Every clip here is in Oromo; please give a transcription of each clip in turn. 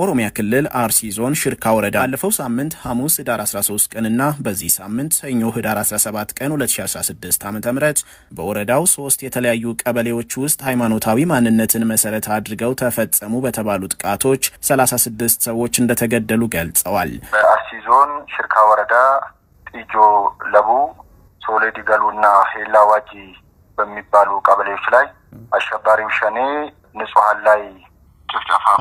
ኦሮሚያ ክልል አርሲ ዞን ሽርካ ወረዳ ባለፈው ሳምንት ሐሙስ ህዳር 13 ቀንና በዚህ ሳምንት ሰኞ ህዳር 17 ቀን 2016 ዓ.ም በወረዳው 3 የተለያዩ ቀበሌዎች ውስጥ ሃይማኖታዊ ማንነትን መሰረት አድርገው ተፈጸሙ በተባሉ ጥቃቶች 36 ሰዎች እንደተገደሉ ገልጸዋል። በአርሲ ዞን ሽርካ ወረዳ ጢጆ ለቡ ሶሌ ዲገሉና ሄላ ዋጂ በሚባሉ ቀበሌዎች ላይ አሸባሪው ሸኔ ንጹሃን ላይ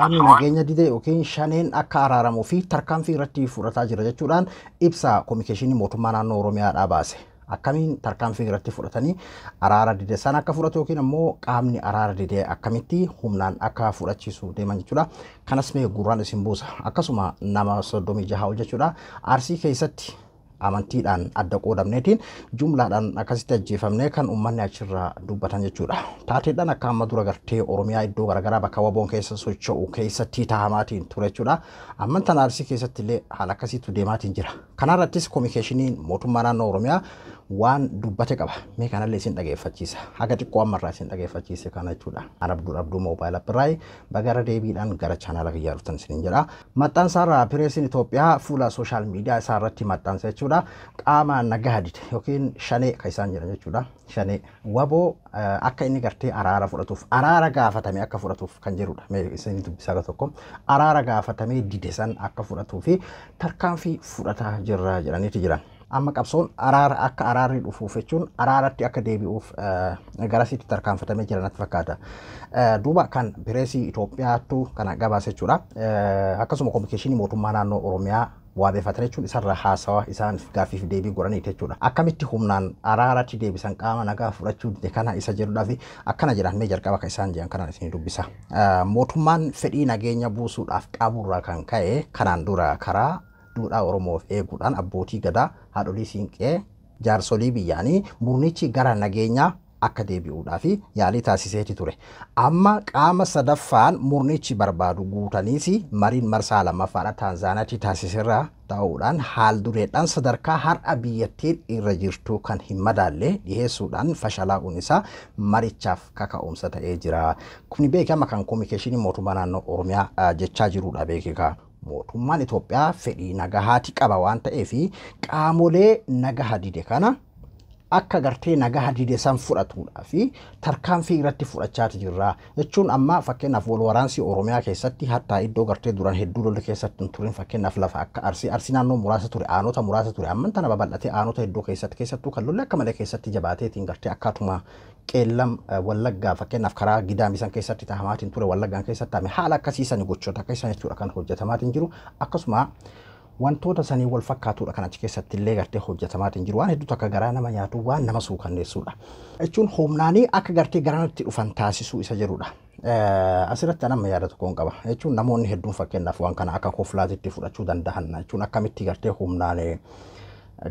Ani nageenya dide yookiin shaneen akka araaramu fi tarkaanfii irratti fudhataa jira jechuudhaan ibsa kominikeeshinii mootummaa naannoo Oromiyaadhaa baase. Akkamiin tarkaanfii irratti fudhatanii araara dide sana akka fudhatu yookiin ammoo qaamni araara dide akkamitti humnaan akka fudhachiisu deeman jechuudha. Kanas mee gurraan isin buusa. Akkasuma nama 36 ol jechuudha. Arsii keessatti amantiidhaan adda qoodamneetiin jumlaadhaan akkasitti ajjeefamnee kan uummanni achirraa dubbatan jechuudha. Taateedhaan akka amma dura gartee Oromiyaa iddoo garaagaraa bakka waboon keessa socho'u keessatti taa'amaatiin ture jechuudha. Amantaan Arsii keessatti illee haala akkasiitu deemaatiin jira. Kanarrattis kominikeeshiniin mootummaa naannoo Oromiyaa waan dubbate qaba. Mee kanallee isin dhageeffachiisa. Haga xiqqoo ammarraa isin dhageeffachiise kana jechuudha. Abduu moobaayil appiraay bagara deebiidhaan gara chaanaala kiyyaa dhuftan isin jedha. Maxxansaarraa pireesiin Itoophiyaa fuula sooshaal miidiyaa isaa irratti maxxansa jechuudha. Qaama nagaa dide yookiin shanee kan isaan jedhan jechuudha. Shanee waboo akka inni gartee araara fudhatuuf araara gaafatame akka fudhatuuf kan jedhudha. Mee isin dubbisaa tokko araara gaafatame dide san akka fudhatuu fi tarkaanfii fudhataa jirra jedhaniiti jiran. Amma qabsoon araara akka araarri dhufuuf jechuun araaratti akka deebi'uuf garasitti tarkaanfatamee jiranatti fakkaata. Duuba kan pireesii Itoophiyaattu kana gabaasa jechuudha. Akkasuma kominikeeshinii mootummaa naannoo Oromiyaa waabeeffatan jechuun isarra haasawa isaan gaaffiif deebii godhaniiti jechuudha. Akkamitti humnaan araaratti deebisan qaama nagaa fudhachuu dide kana isa jedhuudhaaf akkana jedhan mee jalqaba kan isaan jedhan kanaan isin dubbisa. Mootummaan fedhii nageenya buusuudhaaf qaburraa kan ka'e kanaan dura karaa duudhaa Oromoof eeguudhaan abbootii gadaa haadholii siinqee jaarsolii biyyaanii murnichi gara nageenyaa akka deebi'uudhaaf yaalii taasiseeti ture. Amma qaama sadaffaan murnichi barbaadu guutaniis mariin marsaa lammaffaadha Taanzaaniyaatti taasiserraa ta'uudhaan haal dureedhaan sadarkaa har'a biyyattiin irra jirtu kan hin madaalle dhiheessuudhaan fashalaa'uun isaa marichaaf kaka'umsa ta'ee jira. Kuni beekama kan kominikeeshinii mootummaa naannoo Oromiyaa jechaa jirudha beekaa. Mootummaan Itoophiyaa fedhii nagahaati qaba waan ta'eef qaamolee nagaha dide kana akka gartee nagaha dide san fudhatuudhaa fi tarkaanfii irratti fudhachaati jirra jechuun amma fakkeenyaaf wal waraansi Oromiyaa keessatti hatta iddoo gartee duran hedduu lolli keessatti turin fakkeenyaaf lafa akka Arsii naannoo muraasa ture aanota muraasa ture amma tana babal'atee aanota hedduu keessattuu kan lolli akka malee keessatti jabaateetiin gartee akkaatuma qeellam wallaggaa fakkeenyaaf karaa gidaamisan keessatti tahamaatiin ture wallaggaan keessatti taame haala akkasiisan gochoota akkasiisan jechuudha kan hojjetamaatiin jiru akkasuma wantoota sanii wal fakkaatuudha kan achi keessatti illee gartee hojjetamaatiin jiru waan hedduutu akka garaa nama nyaatu waan nama suukanneessuudha jechuun humnaanii akka gartee garanatti dhufan taasisuu isa jedhudha. Asirratti nama yaada tokkoon qaba jechuun namoonni hedduun fakkeenyaaf waan kana akka koflaatitti fudhachuu danda'an jechuun akkamitti gartee humnaanii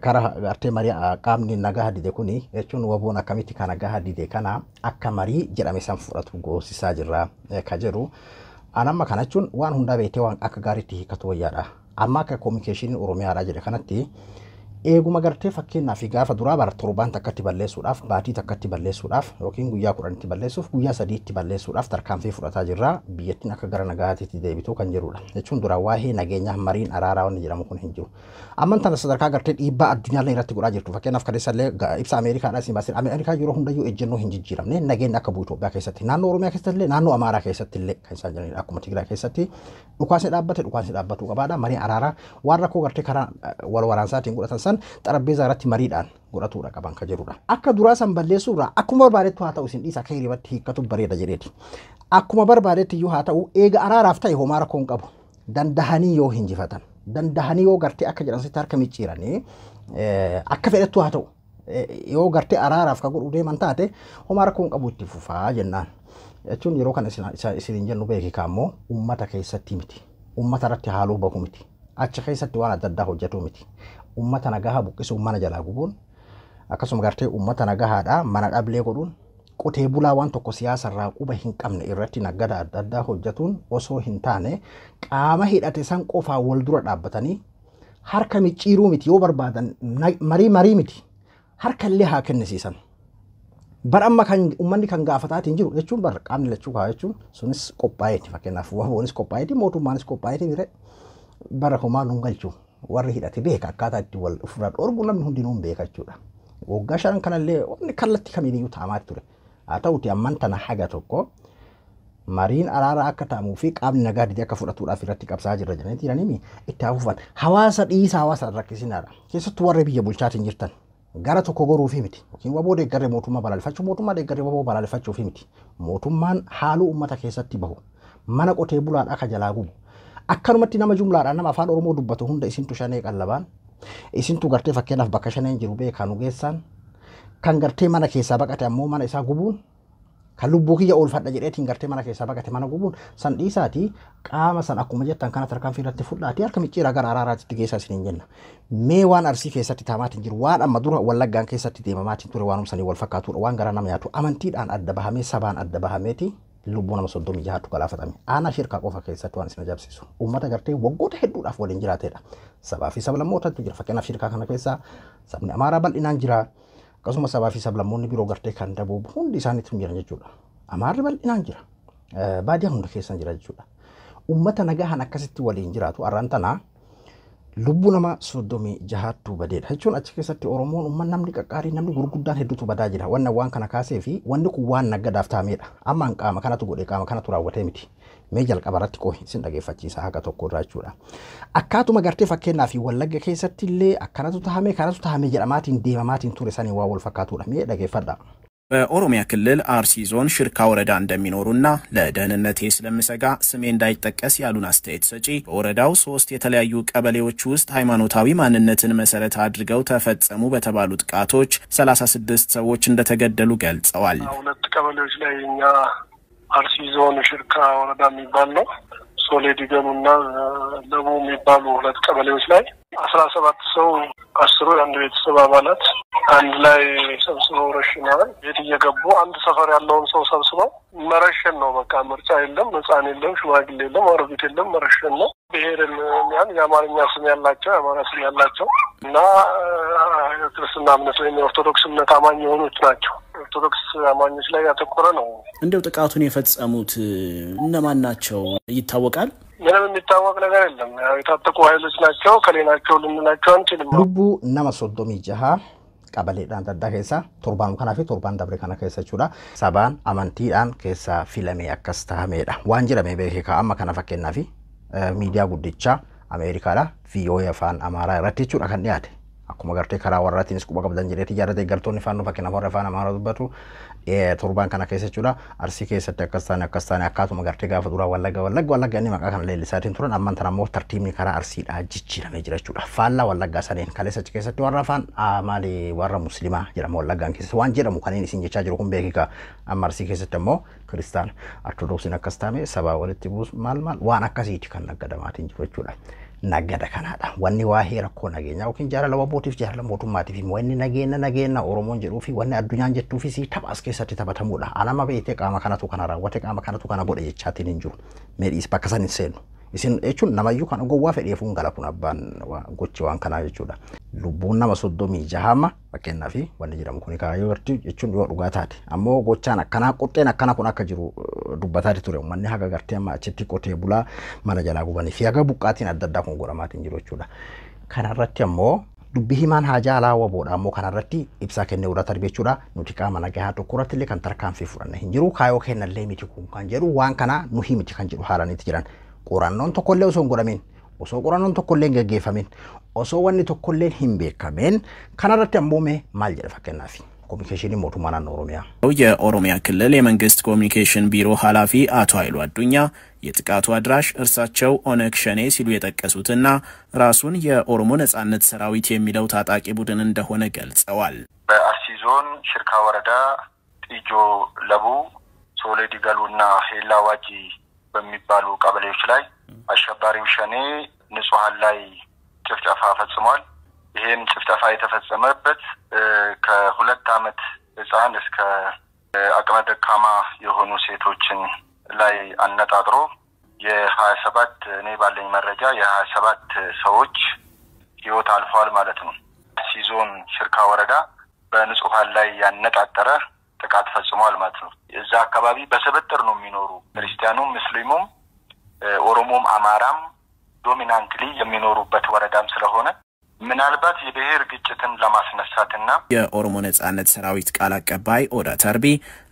kara gartee marii qaamni nagaa dide kuni jechuun waboon akkamitti kana nagaa dide kana akka marii jedhame san fudhatu goosisaa jirra ka jedhu anamma kana jechuun waan hunda beekee waan akka gaariitti hiikatu wayyaadha. Amma akka kominikeeshiniin Oromiyaadhaa jedhe kanatti eeguma gartee fakkeenyaaf gaafa duraa bara torbaan takkatti balleessuudhaaf baatii takkatti balleessuudhaaf yookiin guyyaa 10tti balleessuuf guyyaa 3tti balleessuudhaaf tarkaanfii fudhataa jirra biyyattiin akka gara nagaatiitti deebituu kan jirudha jechuun dura waa'ee nageenyaa mariin araaraa wanni jedhamu kun hin jiru. Amma tana sadarkaa gartee dhiibbaa addunyaa irratti godhaa jirtu fakkeenyaaf kadeessallee ibsa Ameerikaadhaa siin baasee Ameerikaa yeroo hundayyuu ejjennoo hin jijjiiramne nageenya akka bu'u Itoophiyaa keessatti naannoo Oromiyaa keessatti illee naannoo Amaaraa keessatti illee kan isaan jiranidha akkuma Tigraay keessatti dhukaasni dhaabbatuu qabaadha marii araaraa waan rakkoo gartee karaa wal waraansaatiin godhatan san xarabbeezaa irratti mariidhaan godhatuudha qaban ka jedhudha. Akka duraa san balleessuurraa akkuma barbaadetti haa ta'u isin dhiisa akka hiribatti hiikkatu bareeda jedheeti. Akkuma barbaadetti iyyuu haa ta'u eega araaraaf ta'e homaa rakkoon qabu dandahanii yoo hinjifatan dandahanii yoo gartee akka jedhansitti harka micciiranii akka fedhattu haa ta'u yoo gartee araaraaf ka godhu deeman taate homaa rakkoon qabu itti fufaa jennaan. Jechuun yeroo kana isin jennu beekikaa immoo uummata keessatti miti uummata irratti haaluu bahu miti achi keessatti waan adda addaa hojjetu miti. Uummata nagaha buqqisuu mana jalaa gubuun akkasuma gartee uummata nagahaadha mana dhablee godhuun qotee bulaa waan tokko siyaasarraa quba hin qabne irratti nagada adda addaa hojjetuun osoo hin taane qaama hidhate san qofaa wal dura dhaabbatanii harka micciiruu miti yoo barbaadan marii miti harka illee haa kennisiisan bar amma kan ummanni kan gaafataatiin jiru jechuun bar qaamni lachuu kaa jechuun sunis qophaa'eeti fakkeenyaaf waboonis qophaa'eeti mootummaanis qophaa'eeti mire bara homaa nun galchuu warri hidhate beeka akkaataa itti wal ofirraa dhorgu namni hundinuu beeka jechuudha. Waggaa shanan kanallee wanni kallattii kamiiniyyuu ta'amaa ture. Haa ta'uti amman tana haga tokko mariin araara akka ta'amuu fi qaamni nagaa didee akka fudhatuudhaaf irratti qabsaa jirra jedhanii jiranii itti hafuufan hawaasa dhiisaa hawaasa rakkisinaadha. Keessattuu warri biyya bulchaatiin jirtan gara tokko goruufi miti. Yookiin waboo deeggarree mootummaa balaaleffachuu mootummaa deeggarree waboo balaaleffachuufi miti. Mootummaan haaluu uummata keessatti bahu mana qotee bulaadhaa ka jalaa gubu. Akkanumatti nama jumlaadhaan nama afaan Oromoo dubbatu hunda isintu shanee qallabaan isintu gartee fakkeenyaaf bakka shaneen jiru beekaa nu geessaan kan gartee mana keessaa baqate ammoo mana isaa gubuun kan lubbuu kiyya oolfadha jedheetiin gartee mana keessaa baqate mana gubuun san dhiisaatii qaama san akkuma jettan kana tarkaanfii irratti fudhaatii harka micciiraa gara araaraatti geessaa isiniin jenna. Mee waan Arsii keessatti taamaatiin jiru waan amma dura Wallaggaan keessatti deemamaatiin ture waan sanii wal fakkaatudha waan gara nama nyaatu amantiidhaan adda bahamee sabaan adda bahameeti lubbuu nama 36 galaafatame. Aanaa shirkaa qofa keessatti waan isin ajaa'ibsiisu. Uummata gartee waggoota hedduudhaaf waliin jiraatedha. Sabaa fi sablammootatu jira. Fakkeenyaaf shirkaa kana keessa sabni Amaaraa bal'inaan jira. Akkasumas sabaa fi sablammoonni biroo gartee kan dabuubu hundi isaaniitu jiran jechuudha. Amaarri bal'inaan jira. Baadiyyaa hunda keessa jira jechuudha. Uummata nagahan akkasitti waliin jiraatu arraan tanaa lubbuu nama 36 badeedha. Jechuun achi keessatti Oromoon uummanni namni qaqqaarii namni gurguddaan hedduutu badaa jira. Waan kana kaasee fi wanni kun waan naggadaaf taa'amedha. Amma qaama kanatu godhe qaama kanatu raawwatee miti. Mee jalqaba irratti qoohi isin dhageeffachiisa haga tokko irraa jechuudha. Akkaatuma gartee fakkeenyaaf Wallagga keessatti illee akkanatu taa'ame jedhamaatiin deemamaatiin ture sanii waa wal fakkaatudha. Mee dhageeffadha. በኦሮሚያ ክልል አርሲ ዞን ሽርካ ወረዳ እንደሚኖሩና ለደህንነቴ ስለምሰጋ ስሜ እንዳይጠቀስ ያሉን አስተያየት ሰጪ በወረዳው 3 የተለያዩ ቀበሌዎች ውስጥ ሃይማኖታዊ ማንነትን መሰረት አድርገው ተፈጸሙ በተባሉ ጥቃቶች 36 ሰዎች እንደተገደሉ ገልጸዋል። ሁለት ቀበሌዎች ላይ እኛ አርሲ ዞን ሽርካ ወረዳ የሚባል ነው ሶሌዲ ገኑና ለቡ የሚባሉ ሁለት ቀበሌዎች ላይ 17 ሰው 10 አንድ ቤተሰብ አባላት አንድ ላይ ሰብስበው ረሽነዋል። ቤት እየገቡ አንድ ሰፈር ያለውን ሰው ሰብስበው መረሸን ነው። በቃ ምርጫ የለም፣ ሕፃን የለም፣ ሽማግሌ የለም፣ አሮጊት የለም፣ መረሸን ነው። ብሔርን ያን የአማርኛ ስም ያላቸው የአማራ ስም ያላቸው እና ክርስትና እምነት ወይም የኦርቶዶክስ እምነት አማኝ የሆኑት ናቸው። ኦርቶዶክስ አማኞች ላይ ያተኮረ ነው። እንደው ጥቃቱን የፈጸሙት እነማን ናቸው ይታወቃል? ምንም የሚታወቅ ነገር የለም። የታጠቁ ኃይሎች ናቸው። ከሌናቸው ልንላቸው አንችልም። ልቡ ነማ 36 qabaleedhaan adda keessa torbaan kanaa fi torbaan dabre kana keessa jechuudha. Sabaan amantiidhaan keessa filamee akkas tahamedha. Waan jedhamee beekaa amma kana fakkeenyaa fi miidiyaa guddichaa Ameerikaadha VOA afaan Amaaraa irratti jechuudha kan dhiyaate. Akkuma gartee karaa warraatiinis quba qabdan jedheeti jaarraa deeggartoonni faannoo fakkeenyaaf warra afaan Amaaraa dubbatu torbaan kana keessa jechuudha. Arsii keessatti akkas taane akkaatuma gartee gaafa duraa Wallagga inni maqaa kana leellisaatiin turan amman tana immoo tartiibni karaa Arsiidhaa jijjiiramee jira jechuudha. Faallaa Wallaggaa saneen kaleessa achi keessatti warra afaan maali warra musliimaa jedhama Wallaggaan keessatti waan jedhamu kanneen isin jechaa jiru kun beekikaa amma Arsii keessatti immoo kiristaana ortodoksiin akkas taame sabaa walitti buus maal waan akkasiiti kan naggadamaatiin jiru jechuudha. Naggada kanaadha. Wanni waa heera koo nageenya yookiin jaalala wabootiif jaalala mootummaatiif wanni nageenya Oromoon jedhuu fi wanni addunyaan jettuu fi si tapha as keessatti taphatamudha. Anama beekte qaama kanatu kana raawwate qaama kanatu kana godhe jechaatiin hin jiru. Meedhiis bakka san hin seenu. Isin jechuun namayyuu kan gowwaa fedheefuun gala kun abbaan gochi waan kanaa jechuudha. Lubbuun nama 36 fakkeenyaa fi wanni jedhamu kun kaayoo gartuu jechuun yoo dhugaa taate. Ammoo gochaan akkanaa qoxxeen akkana kun akka jiru dubbataati ture. Uummanni haga gartee amma achitti qotee bulaa mana jalaa gubanii fi haga buqqaatiin adda addaa kun godhamaatiin jiru jechuudha. Kanarratti ammoo dubbii himaan haajaa alaa waboodha ammoo kanarratti ibsaa kennee urata jechuudha. Nuti qaama nagahaa tokko irratti illee kan tarkaanfii fudhanne hin jiru. Kaayoo kennallee miti kun kan jedhu waan kana nuhi miti kan jedhu haalaniiti jiran. Qorannoon tokkollee osoo hin godhamin osoo qorannoon tokkollee hin gaggeeffamin osoo wanni tokkollee hin beekamin kanarratti ammoo maal jedha fakkeenyaaf ኮሚኒኬሽን ሞቱማ ናኖ ኦሮሚያ የኦሮሚያ ክልል የመንግስት ኮሚኒኬሽን ቢሮ ኃላፊ አቶ ኃይሉ አዱኛ የጥቃቱ አድራሽ እርሳቸው ኦነግ ሸኔ ሲሉ የጠቀሱትና ራሱን የኦሮሞ ነጻነት ሰራዊት የሚለው ታጣቂ ቡድን እንደሆነ ገልጸዋል። በአርሲ ዞን ሽርካ ወረዳ ጢጆ ለቡ ሶሌዲ ገሉና ሄላ ዋጂ በሚባሉ ቀበሌዎች ላይ አሸባሪው ሸኔ ንጹሃን ላይ ጭፍጨፋ ፈጽሟል። ይሄም ጭፍጨፋ የተፈጸመበት ከ2 አመት ህፃን እስከ አቅመ ደካማ የሆኑ ሴቶችን ላይ አነጣጥሮ የ27 እኔ ባለኝ መረጃ የ27 ሰዎች ህይወት አልፏል ማለት ነው። ሲዞን ሽርካ ወረዳ በንጹሃን ላይ ያነጣጠረ ጥቃት ፈጽሟል ማለት ነው። እዛ አካባቢ በስብጥር ነው የሚኖሩ ክርስቲያኑም ሙስሊሙም ኦሮሞም አማራም ዶሚናንትሊ የሚኖሩበት ወረዳም ስለሆነ ምናልባት የብሔር ግጭትን ለማስነሳትና የኦሮሞ ነጻነት ሰራዊት ቃል አቀባይ ኦዳ ተርቢ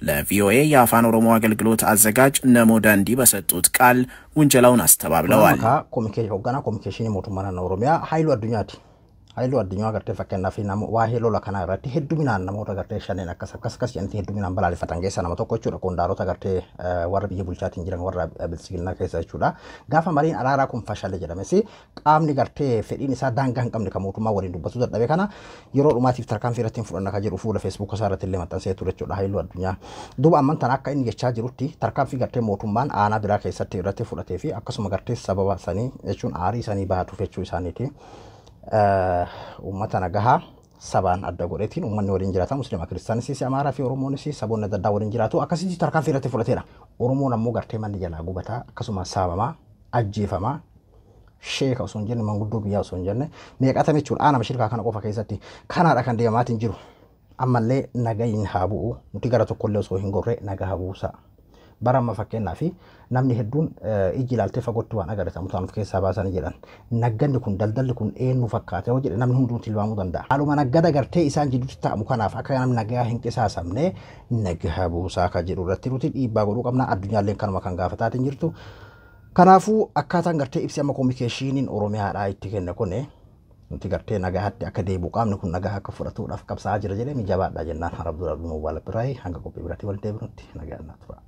ለቪኦኤ የአፋን ኦሮሞ አገልግሎት አዘጋጅ ነሞ ዳንዲ በሰጡት ቃል ውንጀላውን አስተባብለዋል። ኮሚኒኬሽን ሞቱማና ኦሮሚያ ኃይሉ አዱኛቲ ኃይሉ አዱኛ ገርቴ ፈከና ፊናም ዋሄሎ ለከና ረቲ ሄዱሚናን ነሞታ ገርቴ ሸኔን አከሰከስከስ የንቲ ሄዱሚናን በላሊ ፈታንጌ ሰና መተቆቹ ለኮንዳሮ ተገርቴ ወረ ብዬ ቡልቻት እንጅረን ወረ ብልጽግና ከይሳቹዳ ጋፋ ማሪን አራራ ኩንፋሻለ ጀደመሲ ቃምኒ ገርቴ ፌዲን ኢሳ ዳንጋን ቀምኒ ከሞቱማ ወሪን ዱበቱ ዘደበ ከና የሮ ሩማቲፍ ተርካን ፊረቲን ፍሩና ካጀሩ ፉ ለፌስቡክ ከሳረት ለመጣን ሰይቱ ለቹ ኃይሉ አዱኛ ዱባ አማን ተናካ ኢን የቻ ጅሩቲ ተርካን ፊ ገርቴ ሞቱማን አና ቢራ ከይሰት ረቴ ፉለቴ ፊ አከሱማ ገርቴ ሰበባ ሰኒ እቹን አሪ ሰኒ ባቱ ፈቹ ኢሳኒቲ ummata nagaha saban adda godhetiin ummanni waliin jiraata muslima kiristaanis amaaraa fi oromoonis saboonni adda addaa waliin jiraatu akkasitti tarkaanfii irratti fudhateera. Oromoon ammoo gartee manni jalaa gubataa akkasuma saamamaa ajjeefamaa sheeka osoo hin jenne manguddoo biyyaa osoo hin jenne meeqatame jechuudha. Aanama shirkaa kana qofa keessatti kanaadha kan deemaatiin jiru. Ammallee nagayin haa bu'u nuti gara tokkollee osoo hin gorre nagaa buusa. Barama fakkeenyaa fi namni hedduun iji ilaaltee fagootti waan agarsiisamu ta'an of keessaa baasanii jedhan nagganni kun daldalli kun eenyu fakkaate yoo jedhe namni hunduu tilmaamuu danda'a. Haaluma naggada gartee isaan jidduutti ta'amu kanaaf akka namni nagaa hin qisaasamne nagaa buusaa kan jedhu irratti nuti dhiibbaa godhuu qabna. Addunyaalleen kanuma kan gaafataatiin jirtu. Kanaafuu akkaataan gartee ibsi amma kominikeeshiniin Oromiyaadhaa itti kenne kune nuti gartee nagaatti akka deebi'u qaamni kun nagaa akka fudhatuudhaaf qabsaa jira jedhee mijabaadha jennaan harabduu dhabduu mobaala biraay hanga qophii biraatti wal deebinutti nagaa tura.